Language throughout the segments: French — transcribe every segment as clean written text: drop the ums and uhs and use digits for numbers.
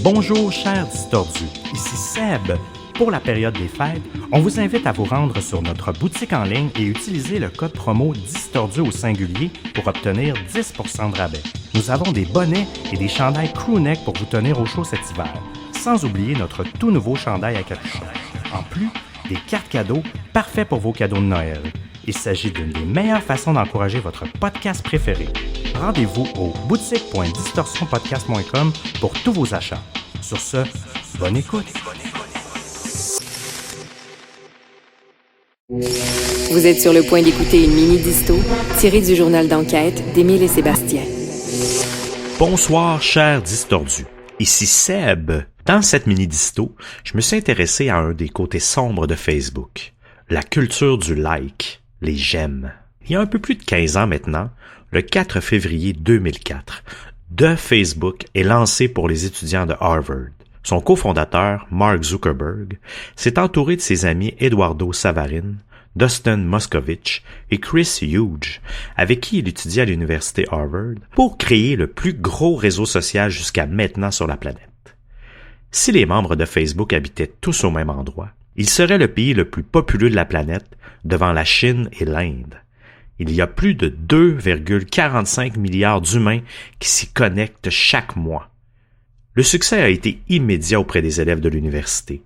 Bonjour chers distordus, ici Seb. Pour la période des fêtes, on vous invite à vous rendre sur notre boutique en ligne et utiliser le code promo Distordu au singulier pour obtenir 10% de rabais. Nous avons des bonnets et des chandails crewneck pour vous tenir au chaud cet hiver, sans oublier notre tout nouveau chandail à capuchon. En plus, des cartes cadeaux parfaits pour vos cadeaux de Noël. Il s'agit d'une des meilleures façons d'encourager votre podcast préféré. Rendez-vous au boutique.distorsionpodcast.com pour tous vos achats. Sur ce, bonne écoute! Vous êtes sur le point d'écouter une mini-disto tirée du journal d'enquête d'Émile et Sébastien. Bonsoir, chers distordus. Ici Seb. Dans cette mini-disto, je me suis intéressé à un des côtés sombres de Facebook. La culture du like, les j'aime. Il y a un peu plus de 15 ans maintenant, le 4 février 2004, The Facebook est lancé pour les étudiants de Harvard. Son cofondateur, Mark Zuckerberg, s'est entouré de ses amis Eduardo Savarin, Dustin Moskovitch et Chris Huge, avec qui il étudiait à l'université Harvard, pour créer le plus gros réseau social jusqu'à maintenant sur la planète. Si les membres de Facebook habitaient tous au même endroit, il serait le pays le plus populeux de la planète, devant la Chine et l'Inde. Il y a plus de 2,45 milliards d'humains qui s'y connectent chaque mois. Le succès a été immédiat auprès des élèves de l'université,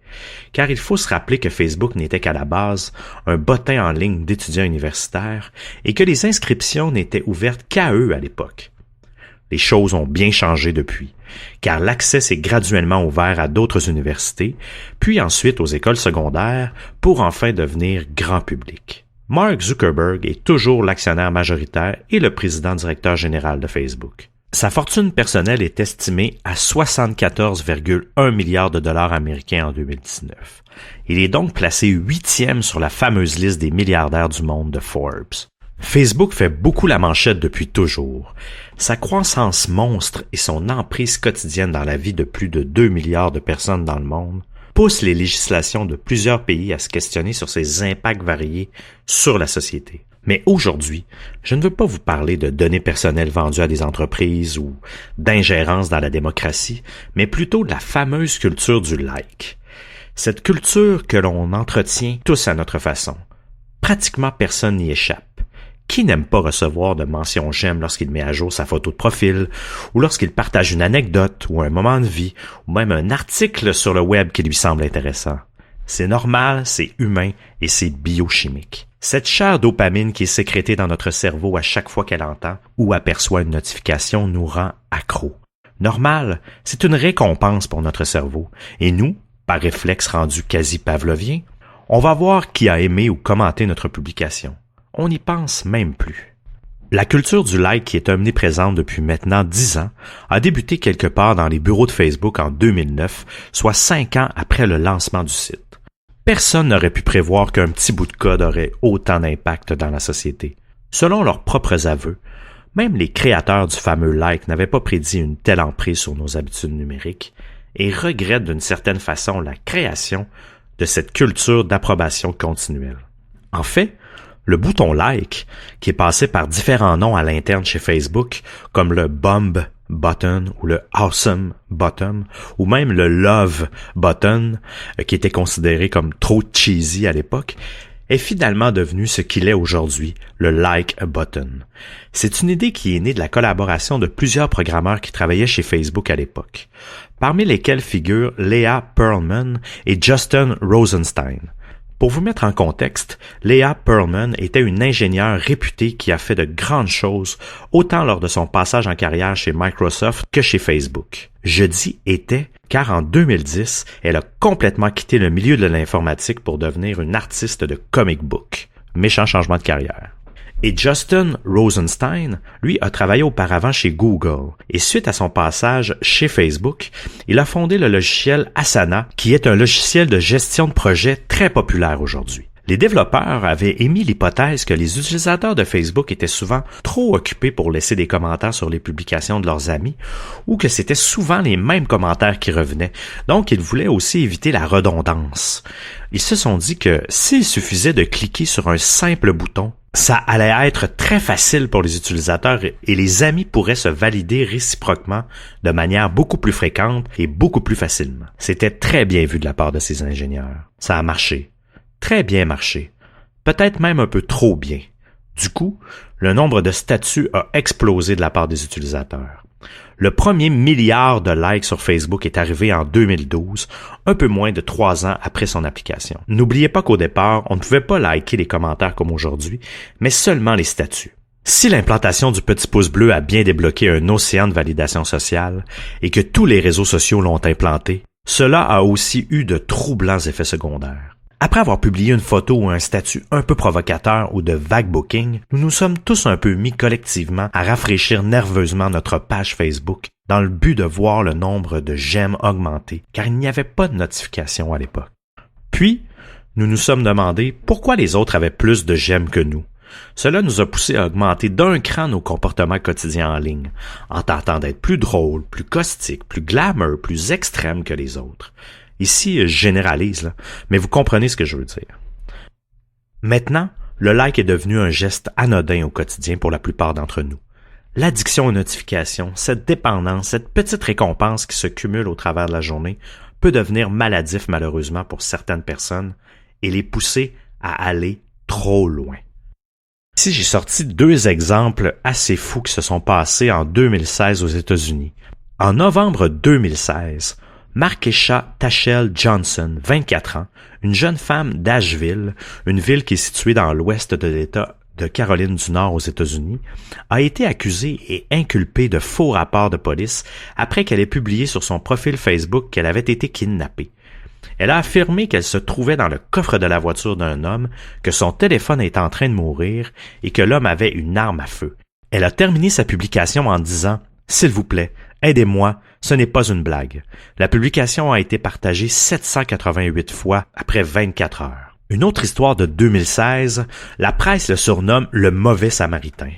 car il faut se rappeler que Facebook n'était qu'à la base un bottin en ligne d'étudiants universitaires et que les inscriptions n'étaient ouvertes qu'à eux à l'époque. Les choses ont bien changé depuis, car l'accès s'est graduellement ouvert à d'autres universités, puis ensuite aux écoles secondaires, pour enfin devenir grand public. Mark Zuckerberg est toujours l'actionnaire majoritaire et le président directeur général de Facebook. Sa fortune personnelle est estimée à 74,1 milliards de dollars américains en 2019. Il est donc placé 8e sur la fameuse liste des milliardaires du monde de Forbes. Facebook fait beaucoup la manchette depuis toujours. Sa croissance monstre et son emprise quotidienne dans la vie de plus de 2 milliards de personnes dans le monde poussent les législations de plusieurs pays à se questionner sur ses impacts variés sur la société. Mais aujourd'hui, je ne veux pas vous parler de données personnelles vendues à des entreprises ou d'ingérence dans la démocratie, mais plutôt de la fameuse culture du like. Cette culture que l'on entretient tous à notre façon. Pratiquement personne n'y échappe. Qui n'aime pas recevoir de mentions j'aime lorsqu'il met à jour sa photo de profil, ou lorsqu'il partage une anecdote ou un moment de vie, ou même un article sur le web qui lui semble intéressant? C'est normal, c'est humain et c'est biochimique. Cette chère dopamine qui est sécrétée dans notre cerveau à chaque fois qu'elle entend ou aperçoit une notification nous rend accro. Normal, c'est une récompense pour notre cerveau. Et nous, par réflexe rendu quasi pavlovien, on va voir qui a aimé ou commenté notre publication. On n'y pense même plus. La culture du like qui est omniprésente depuis maintenant 10 ans a débuté quelque part dans les bureaux de Facebook en 2009, soit 5 ans après le lancement du site. Personne n'aurait pu prévoir qu'un petit bout de code aurait autant d'impact dans la société. Selon leurs propres aveux, même les créateurs du fameux like n'avaient pas prédit une telle emprise sur nos habitudes numériques et regrettent d'une certaine façon la création de cette culture d'approbation continuelle. En fait, le bouton like, qui est passé par différents noms à l'interne chez Facebook, comme le Bomb button ou le Awesome button, ou même le Love button, qui était considéré comme trop cheesy à l'époque, est finalement devenu ce qu'il est aujourd'hui, le Like button. C'est une idée qui est née de la collaboration de plusieurs programmeurs qui travaillaient chez Facebook à l'époque, parmi lesquels figurent Leah Pearlman et Justin Rosenstein. Pour vous mettre en contexte, Leah Pearlman était une ingénieure réputée qui a fait de grandes choses, autant lors de son passage en carrière chez Microsoft que chez Facebook. Je dis « était » car en 2010, elle a complètement quitté le milieu de l'informatique pour devenir une artiste de comic book. Méchant changement de carrière. Et Justin Rosenstein, lui, a travaillé auparavant chez Google. Et suite à son passage chez Facebook, il a fondé le logiciel Asana, qui est un logiciel de gestion de projet très populaire aujourd'hui. Les développeurs avaient émis l'hypothèse que les utilisateurs de Facebook étaient souvent trop occupés pour laisser des commentaires sur les publications de leurs amis ou que c'était souvent les mêmes commentaires qui revenaient. Donc, ils voulaient aussi éviter la redondance. Ils se sont dit que s'il suffisait de cliquer sur un simple bouton Ça allait être très facile pour les utilisateurs et les amis pourraient se valider réciproquement de manière beaucoup plus fréquente et beaucoup plus facilement. C'était très bien vu de la part de ces ingénieurs. Ça a marché. Très bien marché. Peut-être même un peu trop bien. Du coup, le nombre de statuts a explosé de la part des utilisateurs. Le premier milliard de likes sur Facebook est arrivé en 2012, un peu moins de 3 ans après son application. N'oubliez pas qu'au départ, on ne pouvait pas liker les commentaires comme aujourd'hui, mais seulement les statuts. Si l'implantation du petit pouce bleu a bien débloqué un océan de validation sociale et que tous les réseaux sociaux l'ont implanté, cela a aussi eu de troublants effets secondaires. Après avoir publié une photo ou un statut un peu provocateur ou de vague booking, nous nous sommes tous un peu mis collectivement à rafraîchir nerveusement notre page Facebook dans le but de voir le nombre de j'aime augmenter, car il n'y avait pas de notification à l'époque. Puis, nous nous sommes demandé pourquoi les autres avaient plus de j'aime que nous. Cela nous a poussé à augmenter d'un cran nos comportements quotidiens en ligne, en tentant d'être plus drôles, plus caustiques, plus glamour, plus extrêmes que les autres. Ici, je généralise, là, mais vous comprenez ce que je veux dire. Maintenant, le like est devenu un geste anodin au quotidien pour la plupart d'entre nous. L'addiction aux notifications, cette dépendance, cette petite récompense qui se cumule au travers de la journée peut devenir maladif malheureusement pour certaines personnes et les pousser à aller trop loin. Ici, j'ai sorti 2 exemples assez fous qui se sont passés en 2016 aux États-Unis. En novembre 2016, Markesha Tachel Johnson, 24 ans, une jeune femme d'Asheville, une ville qui est située dans l'ouest de l'État de Caroline du Nord aux États-Unis, a été accusée et inculpée de faux rapports de police après qu'elle ait publié sur son profil Facebook qu'elle avait été kidnappée. Elle a affirmé qu'elle se trouvait dans le coffre de la voiture d'un homme, que son téléphone était en train de mourir et que l'homme avait une arme à feu. Elle a terminé sa publication en disant « S'il vous plaît, aidez-moi, ce n'est pas une blague. » La publication a été partagée 788 fois après 24 heures. Une autre histoire de 2016, la presse le surnomme le mauvais samaritain.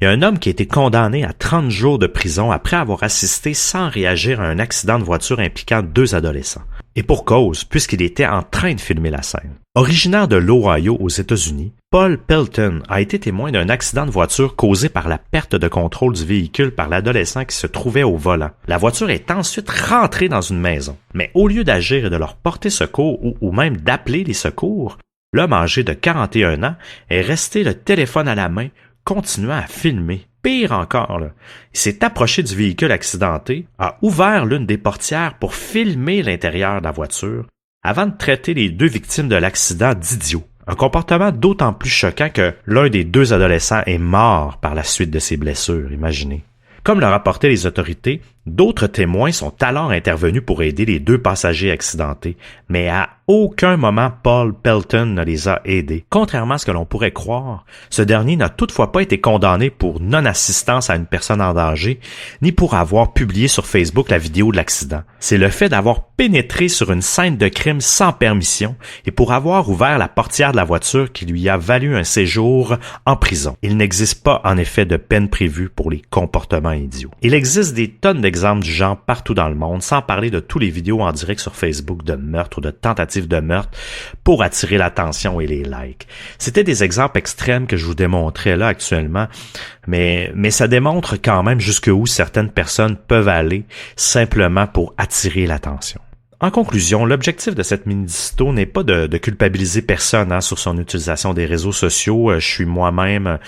Il y a un homme qui a été condamné à 30 jours de prison après avoir assisté sans réagir à un accident de voiture impliquant 2 adolescents. Et pour cause, puisqu'il était en train de filmer la scène. Originaire de l'Ohio aux États-Unis, Paul Pelton a été témoin d'un accident de voiture causé par la perte de contrôle du véhicule par l'adolescent qui se trouvait au volant. La voiture est ensuite rentrée dans une maison. Mais au lieu d'agir et de leur porter secours ou même d'appeler les secours, l'homme âgé de 41 ans est resté le téléphone à la main, continuant à filmer. Pire encore, là, il s'est approché du véhicule accidenté, a ouvert l'une des portières pour filmer l'intérieur de la voiture, avant de traiter les 2 victimes de l'accident d'idiots. Un comportement d'autant plus choquant que l'un des 2 adolescents est mort par la suite de ses blessures, imaginez. Comme le rapportaient les autorités, d'autres témoins sont alors intervenus pour aider les 2 passagers accidentés, mais à aucun moment Paul Pelton ne les a aidés. Contrairement à ce que l'on pourrait croire, ce dernier n'a toutefois pas été condamné pour non-assistance à une personne en danger, ni pour avoir publié sur Facebook la vidéo de l'accident. C'est le fait d'avoir pénétré sur une scène de crime sans permission et pour avoir ouvert la portière de la voiture qui lui a valu un séjour en prison. Il n'existe pas en effet de peine prévue pour les comportements idiots. Il existe des tonnes d'exemples du genre partout dans le monde, sans parler de tous les vidéos en direct sur Facebook de meurtres ou de tentatives de meurtre pour attirer l'attention et les likes. C'était des exemples extrêmes que je vous démontrais là actuellement, mais ça démontre quand même jusqu'où certaines personnes peuvent aller simplement pour attirer l'attention. En conclusion, l'objectif de cette mini-disto n'est pas de culpabiliser personne sur son utilisation des réseaux sociaux, je suis moi-même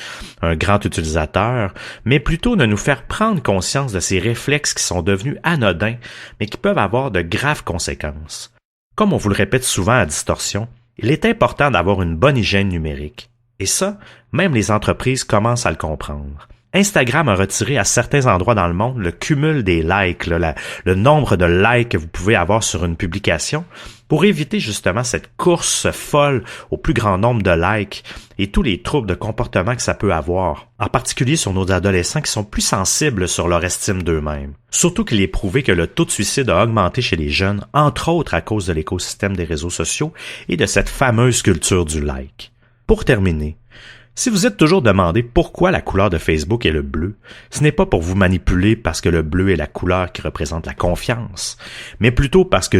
un grand utilisateur, mais plutôt de nous faire prendre conscience de ces réflexes qui sont devenus anodins, mais qui peuvent avoir de graves conséquences. Comme on vous le répète souvent à Distorsion, il est important d'avoir une bonne hygiène numérique. Et ça, même les entreprises commencent à le comprendre. Instagram a retiré à certains endroits dans le monde le cumul des likes, le nombre de likes que vous pouvez avoir sur une publication, pour éviter justement cette course folle au plus grand nombre de likes et tous les troubles de comportement que ça peut avoir, en particulier sur nos adolescents qui sont plus sensibles sur leur estime d'eux-mêmes. Surtout qu'il est prouvé que le taux de suicide a augmenté chez les jeunes, entre autres à cause de l'écosystème des réseaux sociaux et de cette fameuse culture du like. Pour terminer, si vous êtes toujours demandé pourquoi la couleur de Facebook est le bleu, ce n'est pas pour vous manipuler parce que le bleu est la couleur qui représente la confiance, mais plutôt parce que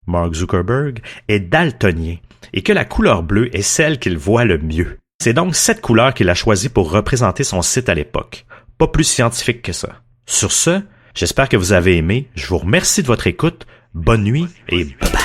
Mark Zuckerberg, est daltonien et que la couleur bleue est celle qu'il voit le mieux. C'est donc cette couleur qu'il a choisie pour représenter son site à l'époque. Pas plus scientifique que ça. Sur ce, j'espère que vous avez aimé. Je vous remercie de votre écoute. Bonne nuit et bye bye.